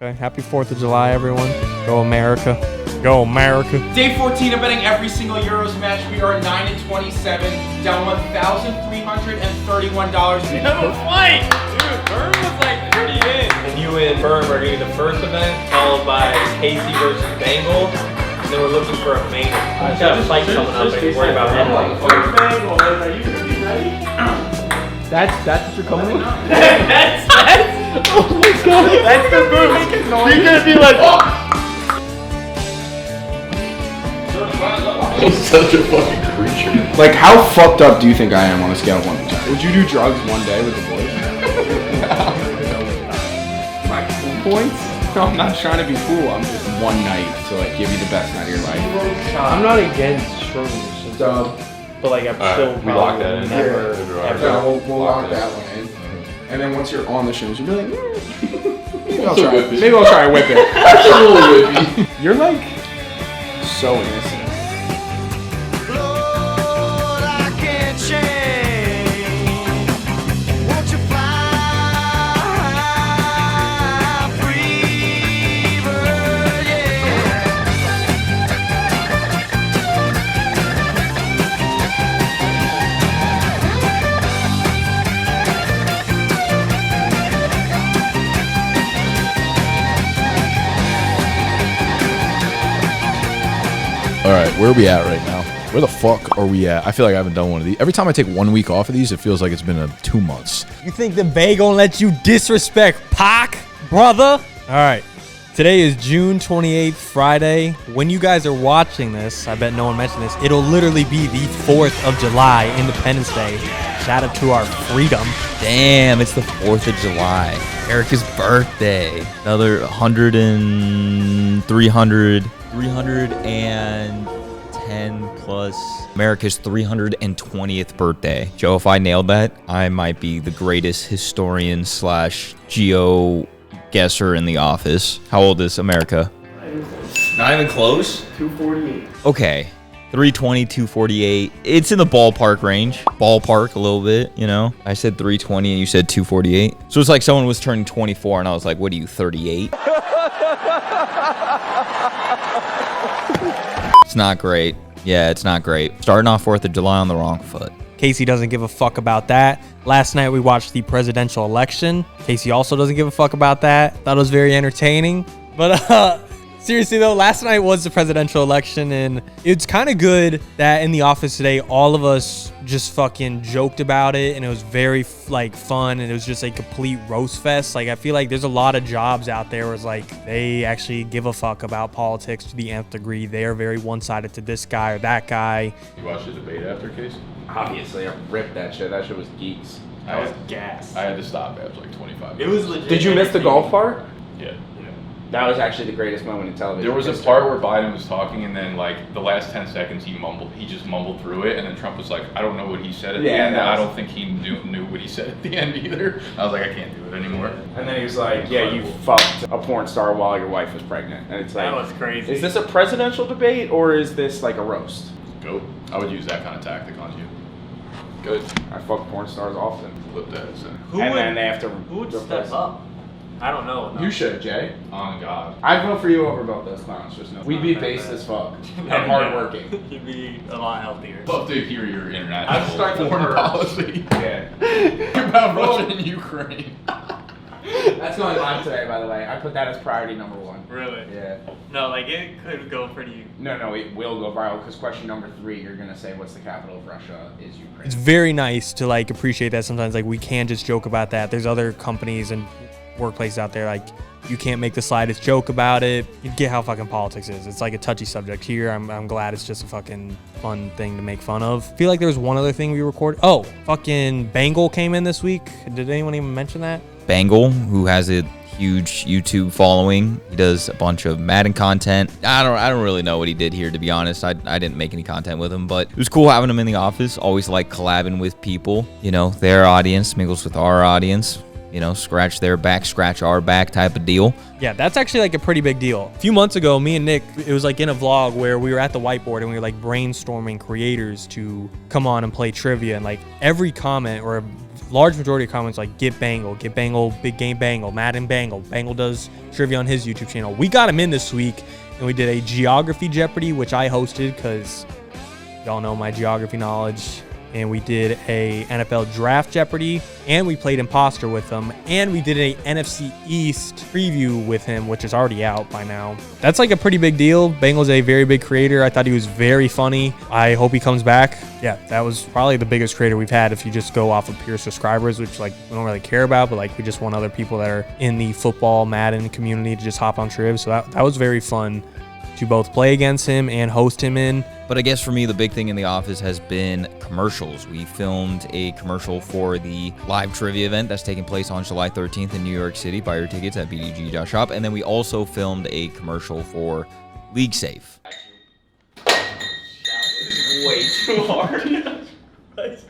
Okay, happy 4th of July, everyone. Go America. Go America. Day 14 of betting every single Euros match. We are 9-27, down $1,331. No fight! Dude, Berm was like pretty in. And you and Berm are doing the first event, followed by Casey versus Bengal. And then we're looking for a main. I got a fight coming up and you're worried about headlining. Bengal, are you going to be ready? That's what you're coming with? That's oh my god! That's the move! You're gonna be like, oh! He's such a fucking creature. Like, how fucked up do you think I am on a scale of 1 to 10? Would you do drugs one day with the boys? My cool points? No, I'm not trying to be cool. I'm just one night to like give you the best night of your life. I'm not against shrooms. So, But like, I'm still we lock that in. never. we'll lock that one in. And then once you're on the shrooms, you'll be like, maybe I'll try to whip it. That's a little whippy. You're like so innocent. All right, where are we at right now? Where the fuck are we at? I feel like I haven't done one of these. Every time I take 1 week off of these, it feels like it's been 2 months. You think the Bay gonna let you disrespect Pac, brother? All right. Today is June 28th, Friday. When you guys are watching this, I bet no one mentioned this, it'll literally be the 4th of July, Independence Day. Shout out to our freedom. Damn, it's the 4th of July. Erica's birthday. Another 310 plus America's 320th birthday. Joe, if I nailed that, I might be the greatest historian slash geo guesser in the office. How old is America? Not even close? 248. Okay. 320, 248. It's in the ballpark range. Ballpark a little bit, you know? I said 320 and you said 248. So it's like someone was turning 24 and I was like, what are you, 38? It's not great. Yeah, it's not great. Starting off 4th of July on the wrong foot. Casey doesn't give a fuck about that. Last night we watched the presidential election. Casey also doesn't give a fuck about that. Thought it was very entertaining. But seriously though, last night was the presidential election and it's kind of good that in the office today, all of us just fucking joked about it and it was very like fun and it was just a complete roast fest. Like I feel like there's a lot of jobs out there where it's like they actually give a fuck about politics to the nth degree. They are very one-sided to this guy or that guy. You watched the debate after, Case? Obviously, I ripped that shit. That shit was geeks. That was gas. I had to stop after like 25 minutes. It was legit. Did you miss the golf part? Yeah. That was actually the greatest moment in television. There was a part where Biden was talking, and then like the last 10 seconds he just mumbled through it, and then Trump was like, I don't know what he said at the end, and I don't think he knew what he said at the end either. I was like, I can't do it anymore. And then he was like, yeah, you fucked a porn star while your wife was pregnant. And it's like, That was crazy. is this a presidential debate or is this like a roast? Go. I would use that kind of tactic on you. Good. I fuck porn stars often. Flip that. Then they have to. Who would step up? I don't know. No. You should, Jay. On God. I'd vote for you over both those clowns. Just know. We'd be base as fuck and hardworking. You'd be a lot healthier. Love to hear your I'd international start the foreign purge. policy Yeah. about Russia and Ukraine. That's going live today, by the way. I put that as priority number 1. Really? Yeah. No, like it could go pretty. No, it will go viral because question number 3, you're gonna say what's the capital of Russia is Ukraine. It's very nice to like appreciate that sometimes. Like we can just joke about that. There's other companies and workplaces out there like you can't make the slightest joke about it. You get how fucking politics is. It's like a touchy subject here. I'm glad it's just a fucking fun thing to make fun of. I feel like there was one other thing we recorded. Oh, fucking Bengal came in this week. Did anyone even mention that? Bengal, who has a huge YouTube following. He does a bunch of Madden content. I don't really know what he did here, to be honest. I didn't make any content with him, but it was cool having him in the office. Always like collabing with people. You know, their audience mingles with our audience. You know, scratch their back, scratch our back type of deal. Yeah, that's actually like a pretty big deal. A few months ago, me and Nick, it was like in a vlog where we were at the whiteboard and we were like brainstorming creators to come on and play trivia. And like every comment or large majority of comments like get Bangle, big game Bangle, Madden Bangle. Bangle does trivia on his YouTube channel. We got him in this week, and we did a geography Jeopardy, which I hosted because y'all know my geography knowledge. And we did a NFL Draft Jeopardy, and we played Imposter with him, and we did a NFC East preview with him, which is already out by now. That's like a pretty big deal. Bangle's a very big creator. I thought he was very funny. I hope he comes back. Yeah, that was probably the biggest creator we've had if you just go off of pure subscribers, which like we don't really care about, but like we just want other people that are in the football Madden community to just hop on Triv. So that was very fun to both play against him and host him in. But I guess for me, the big thing in the office has been commercials. We filmed a commercial for the live trivia event that's taking place on July 13th in New York City. Buy your tickets at BDGE.shop. And then we also filmed a commercial for League Safe. Way too hard. That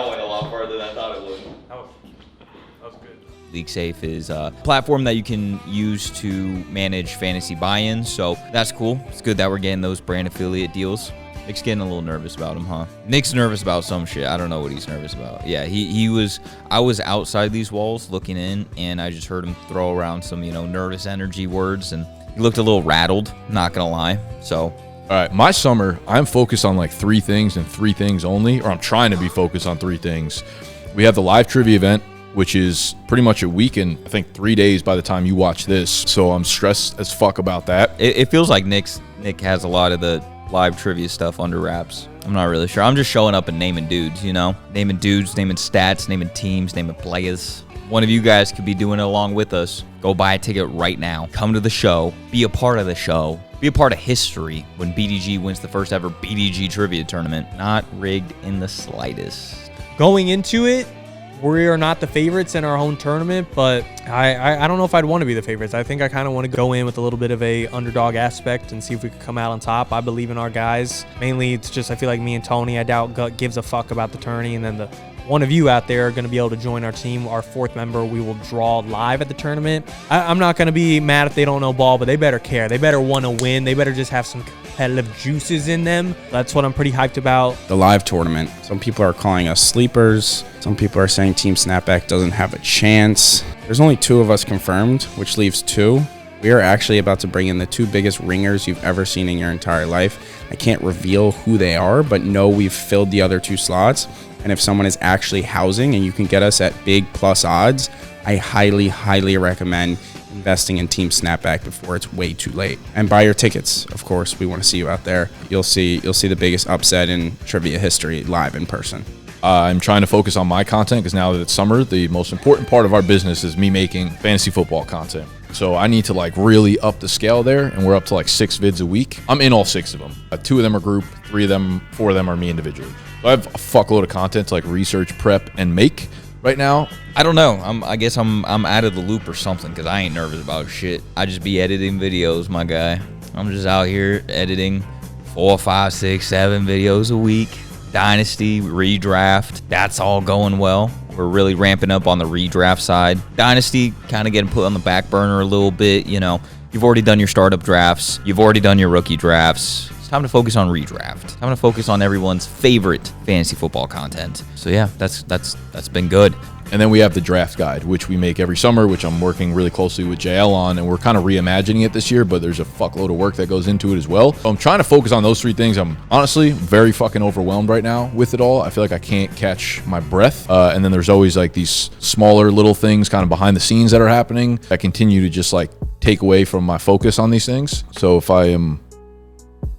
went a lot farther than I thought it would. That was good. League Safe is a platform that you can use to manage fantasy buy-ins, so that's cool. It's good that we're getting those brand affiliate deals. Nick's getting a little nervous about him, huh? Nick's nervous about some shit. I don't know what he's nervous about. Yeah, I was outside these walls looking in, and I just heard him throw around some, nervous energy words, and he looked a little rattled, not gonna lie. So, all right, my summer, I'm focused on like 3 things and 3 things only, or I'm trying to be focused on 3 things. We have the live trivia event, which is pretty much a week and I think 3 days by the time you watch this. So I'm stressed as fuck about that. It feels like Nick has a lot of the live trivia stuff under wraps. I'm not really sure. I'm just showing up and naming dudes, Naming dudes, naming stats, naming teams, naming players. One of you guys could be doing it along with us. Go buy a ticket right now. Come to the show. Be a part of the show. Be a part of history when BDG wins the first ever BDG trivia tournament. Not rigged in the slightest. Going into it, we are not the favorites in our own tournament, but I don't know if I'd want to be the favorites. I think I kind of want to go in with a little bit of a underdog aspect and see if we could come out on top. I believe in our guys. Mainly, it's just I feel like me and Tony, I doubt Gut gives a fuck about the tourney, and then the one of you out there are going to be able to join our team. Our 4th member, we will draw live at the tournament. I'm not going to be mad if they don't know ball, but they better care. They better want to win. They better just have some competitive juices in them. That's what I'm pretty hyped about. The live tournament. Some people are calling us sleepers. Some people are saying Team Snapback doesn't have a chance. There's only 2 of us confirmed, which leaves 2. We are actually about to bring in the 2 biggest ringers you've ever seen in your entire life. I can't reveal who they are, but know we've filled the other 2 slots. And if someone is actually housing and you can get us at big plus odds, I highly, highly recommend investing in Team Snapback before it's way too late. And buy your tickets. Of course, we want to see you out there. You'll see the biggest upset in trivia history live in person. I'm trying to focus on my content because now that it's summer, the most important part of our business is me making fantasy football content. So I need to like really up the scale there, and we're up to like 6 vids a week. I'm in all 6 of them. 2 of them are group, 4 of them are me individually. So I have a fuckload of content to like research, prep, and make right now. I don't know. I guess I'm out of the loop or something because I ain't nervous about shit. I just be editing videos, my guy. I'm just out here editing 4, 5, 6, 7 videos a week. Dynasty, redraft, that's all going well. We're really ramping up on the redraft side. Dynasty kind of getting put on the back burner a little bit. You've already done your startup drafts. You've already done your rookie drafts. It's time to focus on redraft. Time to focus on everyone's favorite fantasy football content. So yeah, that's been good. And then we have the draft guide, which we make every summer, which I'm working really closely with JL on, and we're kind of reimagining it this year, but there's a fuckload of work that goes into it as well. So I'm trying to focus on those 3 things. I'm honestly very fucking overwhelmed right now with it all. I feel like I can't catch my breath. And then there's always like these smaller little things kind of behind the scenes that are happening that continue to just like take away from my focus on these things. So if I am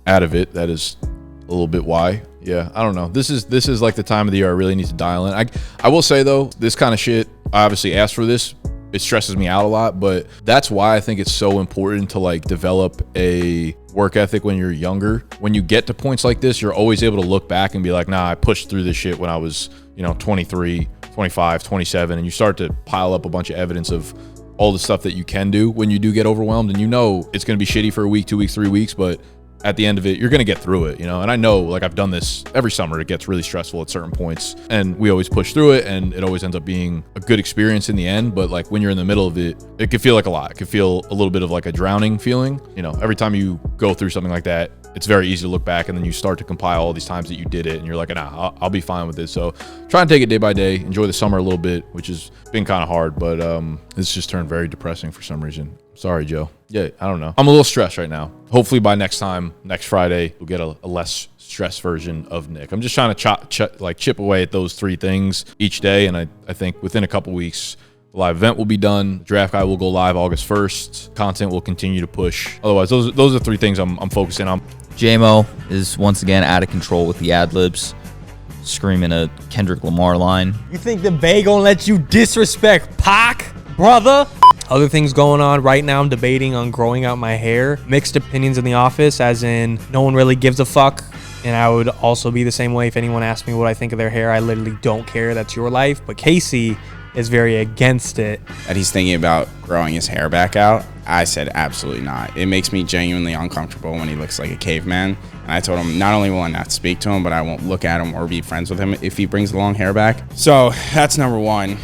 out of it, that is a little bit why. Yeah, I don't know. This is like the time of the year I really need to dial in. I will say though, this kind of shit, I obviously asked for this. It stresses me out a lot, but that's why I think it's so important to like develop a work ethic when you're younger. When you get to points like this, you're always able to look back and be like, nah, I pushed through this shit when I was, 23, 25, 27, and you start to pile up a bunch of evidence of all the stuff that you can do when you do get overwhelmed, and it's going to be shitty for a week, 2 weeks, 3 weeks, but at the end of it, you're going to get through it, And I know, like, I've done this every summer. It gets really stressful at certain points, and we always push through it, and it always ends up being a good experience in the end. But, like, when you're in the middle of it, it could feel like a lot. It could feel a little bit of, like, a drowning feeling. Every time you go through something like that, it's very easy to look back and then you start to compile all these times that you did it and you're like, nah, I'll be fine with this. So try and take it day by day, enjoy the summer a little bit, which has been kind of hard, but it's just turned very depressing for some reason. Sorry, Joe. Yeah, I don't know. I'm a little stressed right now. Hopefully by next Friday, we'll get a less stressed version of Nick. I'm just trying to chip away at those 3 things each day. And I think within a couple weeks, the live event will be done. The draft guide will go live August 1st. Content will continue to push. Otherwise, those are 3 things I'm focusing on. JMO is once again out of control with the ad-libs, screaming a Kendrick Lamar line. You think the Bay gonna let you disrespect Pac, brother? Other things going on right now, I'm debating on growing out my hair. Mixed opinions in the office, as in no one really gives a fuck. And I would also be the same way if anyone asked me what I think of their hair. I literally don't care. That's your life. But Casey is very against it. That he's thinking about growing his hair back out. I said absolutely not. It makes me genuinely uncomfortable when he looks like a caveman. And I told him not only will I not speak to him, but I won't look at him or be friends with him if he brings the long hair back. So that's number 1.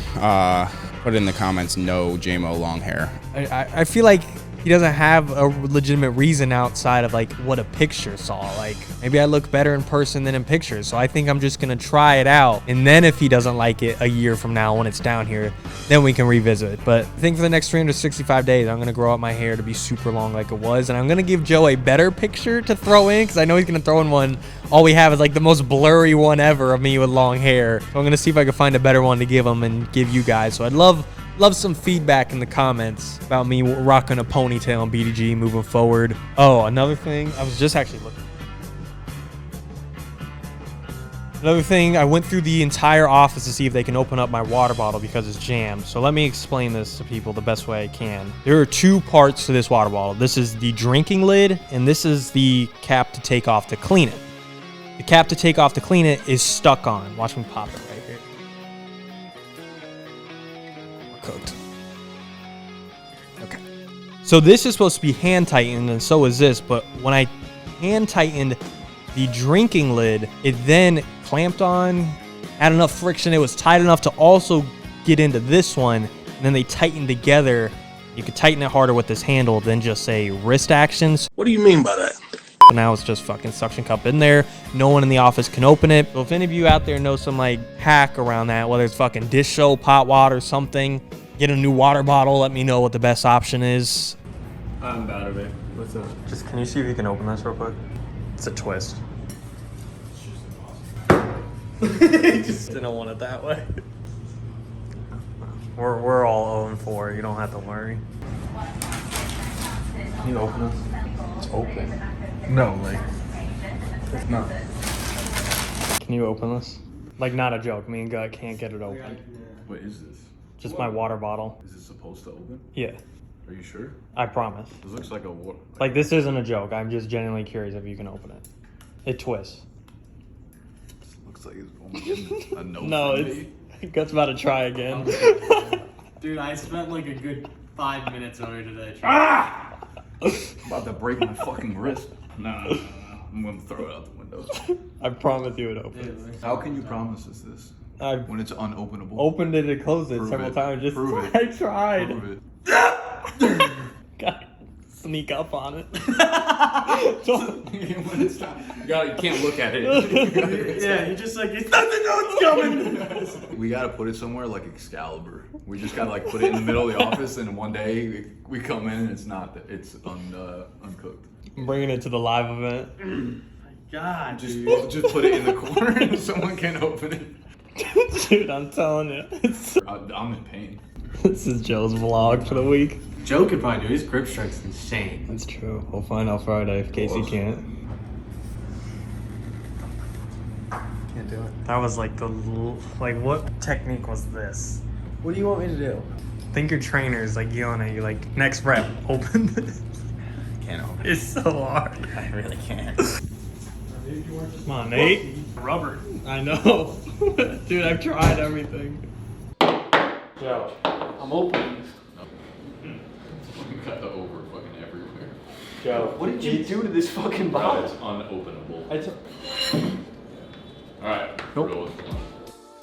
Put in the comments, no JMO long hair. I feel like he doesn't have a legitimate reason outside of like what a picture saw. Like maybe I look better in person than in pictures. So I think I'm just gonna try it out. And then if he doesn't like it a year from now when it's down here, then we can revisit it. But I think for the next 365 days, I'm gonna grow out my hair to be super long like it was. And I'm gonna give Joe a better picture to throw in because I know he's gonna throw in one. All we have is like the most blurry one ever of me with long hair. So I'm gonna see if I can find a better one to give him and give you guys. So I'd love some feedback in the comments about me rocking a ponytail on BDGE moving forward. Oh, another thing, I was just actually looking. Another thing, I went through the entire office to see if they can open up my water bottle because it's jammed. So let me explain this to people the best way I can. There are 2 parts to this water bottle. This is the drinking lid, and this is the cap to take off to clean it. The cap to take off to clean it is stuck on. Watch me pop it right here. Cooked. Okay. So this is supposed to be hand tightened, and so is this, but when I hand tightened the drinking lid, it then clamped on, had enough friction, it was tight enough to also get into this one, and then they tightened together. You could tighten it harder with this handle than just say wrist actions. What do you mean by that? Now it's just fucking suction cup in there. No one in the office can open it. So if any of you out there know some like hack around that, whether it's fucking dish soap, hot water, something, get a new water bottle, let me know what the best option is. I'm bad at it. What's up? Just can you see if you can open this real quick? It's a twist. Just didn't want it that way. We're all 0-4. You don't have to worry. Can you open this? It's open. No, like it's not. Can you open this? Like not a joke. Me and God can't get it open. What is this? Just my water bottle. Is it supposed to open? Yeah, Are you sure? I promise. This looks like a Like this isn't a joke. I'm just genuinely curious if you can open it. It twists. Looks like it's a no. No, it's Gut's about to try again. Dude, I spent like a good 5 minutes on it today. I'm about to break my fucking wrist. No. I'm gonna throw it out the window. I promise you it opens. How can you promise us this I've when it's unopenable? opened it and closed it Prove several it. times. Just Prove it. I tried. Prove it. Gotta sneak up on it. When it's time. You can't look at it. Yeah, you just like, it's nothing, no, it's coming. We gotta put it somewhere like Excalibur. We just gotta like put it in the middle of the office, and one day we come in and it's not. It's uncooked. I'm bringing it to the live event. God, Just put it in the corner and someone can open it. Dude, I'm telling you. I'm in pain. This is Joe's vlog for the week. Joe could probably do his grip strike's insane. That's true. We'll find out Friday if Casey can't. Can't do it. That was like like what technique was this? What do you want me to do? I think your trainer's like yelling at you like, next rep, open this. Can't open It's so hard. it. I really can't. Come on, Nate. Rubber. I know. Dude, I've tried everything. Joe, I'm opening this. Got the over fucking everywhere. Joe. What did you do to this fucking No, bottle? it's unopenable. I Alright, Nope. roll with one.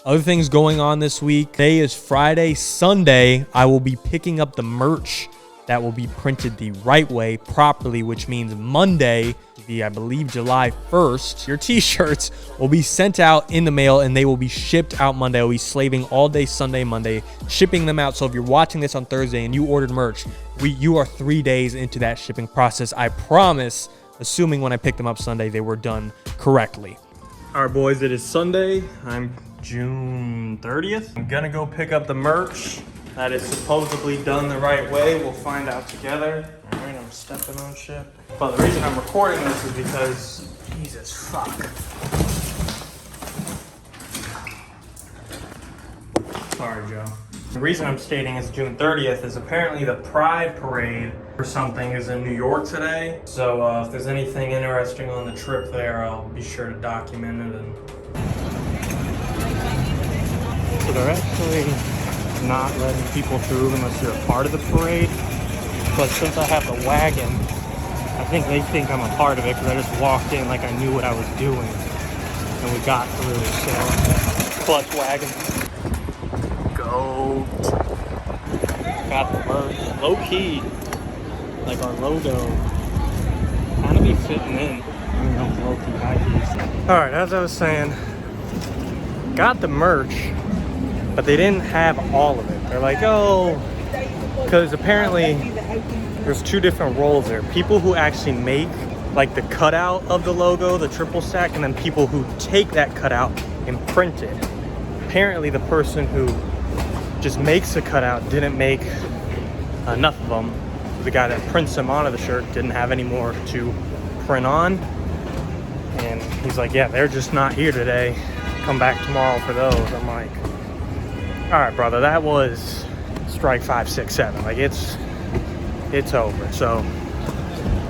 Other things going on this week. Today is Friday. Sunday, I will be picking up the merch that will be printed the right way, properly, which means Monday, I believe July 1st, your t-shirts will be sent out in the mail and they will be shipped out Monday. I'll be slaving all day Sunday, Monday, shipping them out. So if you're watching this on Thursday and you ordered merch, you are 3 days into that shipping process. I promise, assuming when I picked them up Sunday, they were done correctly. All right, boys, it is Sunday. I'm June 30th. I'm gonna go pick up the merch that is supposedly done the right way. We'll find out together. All right, I'm stepping on shit. But the reason I'm recording this is because, Jesus fuck. Sorry, Joe. The reason I'm stating it's June 30th is apparently the Pride Parade or something is in New York today. So if there's anything interesting on the trip there, I'll be sure to document it. So they're actually not letting people through unless you're a part of the parade. But since I have the wagon, I think they think I'm a part of it because I just walked in like I knew what I was doing. And we got through, so clutch wagon. Goat. Got the merch. Low key. Like our logo. Kind of be fitting in. I don't know, low key, high key. Alright, as I was saying, got the merch, but they didn't have all of it. They're like, oh, because apparently there's two different roles there. People who actually make like the cutout of the logo, the triple stack, and then people who take that cutout and print it. Apparently the person who just makes the cutout didn't make enough of them. The guy that prints them onto the shirt didn't have any more to print on. And he's like, yeah, they're just not here today. Come back tomorrow for those. I'm like, all right, brother, that was strike 5, 6, 7. Like it's over. So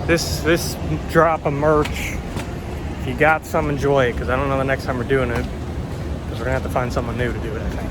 this drop of merch, if you got some, enjoy it, because I don't know the next time we're doing it, because we're gonna have to find someone new to do it, I think.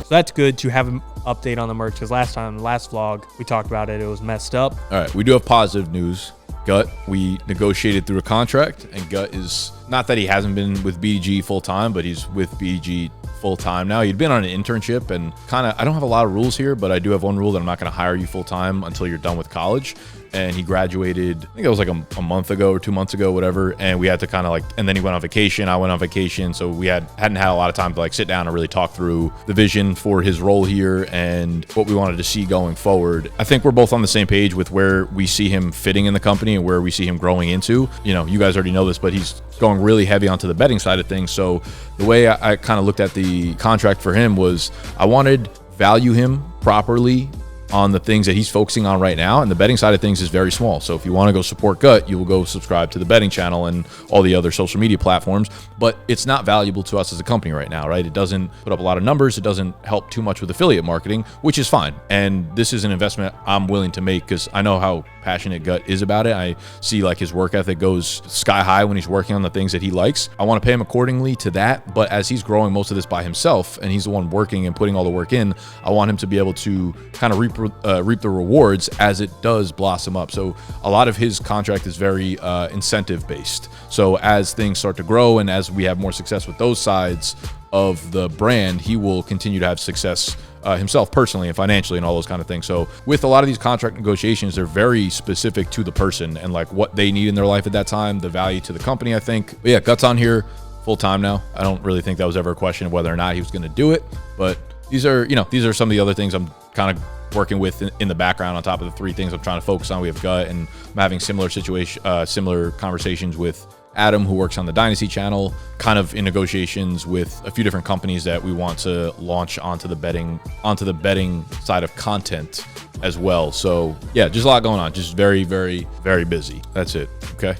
So that's good to have an update on the merch, because last vlog we talked about it, it was messed up. All right, we do have positive news. Gut, we negotiated through a contract, and Gut is, not that he hasn't been with BDGE full time, but he's with BDGE full time now. He'd been on an internship, and kind of, I don't have a lot of rules here, but I do have one rule that I'm not going to hire you full time until you're done with college. And he graduated, I think it was like a month ago or 2 months ago, whatever. And we had to kind of like, and then he went on vacation, I went on vacation. So we hadn't had a lot of time to like sit down and really talk through the vision for his role here and what we wanted to see going forward. I think we're both on the same page with where we see him fitting in the company and where we see him growing into. You know, you guys already know this, but he's going really heavy onto the betting side of things. So the way I kind of looked at the contract for him was I wanted value him properly on the things that he's focusing on right now, and the betting side of things is very small. So if you want to go support Gut, you will go subscribe to the betting channel and all the other social media platforms, but it's not valuable to us as a company right now, right? It doesn't put up a lot of numbers. It doesn't help too much with affiliate marketing, which is fine. And this is an investment I'm willing to make because I know how passionate Gut is about it. I see like his work ethic goes sky high when he's working on the things that he likes. I want to pay him accordingly to that, but as he's growing most of this by himself and he's the one working and putting all the work in, I want him to be able to kind of reap the rewards as it does blossom up. So a lot of his contract is very incentive based. So as things start to grow and as we have more success with those sides of the brand, he will continue to have success himself personally and financially and all those kind of things. So with a lot of these contract negotiations, they're very specific to the person and like what they need in their life at that time, the value to the company, I think. But yeah, Gut's on here full time now. I don't really think that was ever a question of whether or not he was going to do it, but these are some of the other things I'm kind of working with in the background on top of the three things I'm trying to focus on. We have Gut, and I'm having similar conversations with Adam, who works on the Dynasty channel, kind of in negotiations with a few different companies that we want to launch onto the betting side of content as well. So yeah, just a lot going on. Just very, very, very busy. That's it. Okay,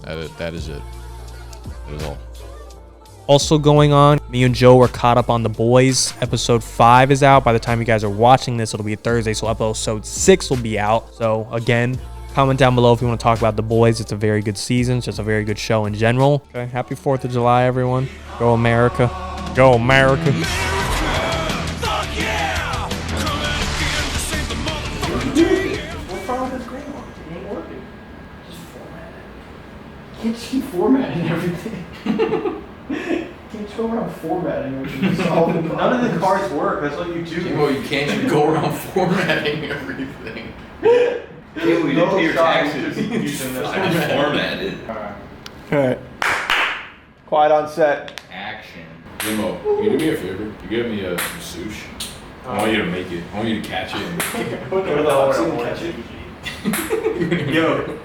that is it. That is all. Also going on, me and Joe were caught up on The Boys. Episode 5 is out. By the time you guys are watching this, it'll be Thursday, so episode 6 will be out. So again, comment down below if you want to talk about The Boys. It's a very good season. It's just a very good show in general. Okay, happy 4th of July, everyone. Go America. Go America. Can't keep formatting everything. can't just go around formatting, which is solving problems. None of the cards work. That's what you do. Well, you can't just go around formatting everything. Yeah, we didn't pay your taxes using this. I just formatted. Alright. Quiet on set. Action. Limo, can you do me a favor? You get me some sushi. I want you to make it. I want you to catch it. And Where the hell are catch it? Yo,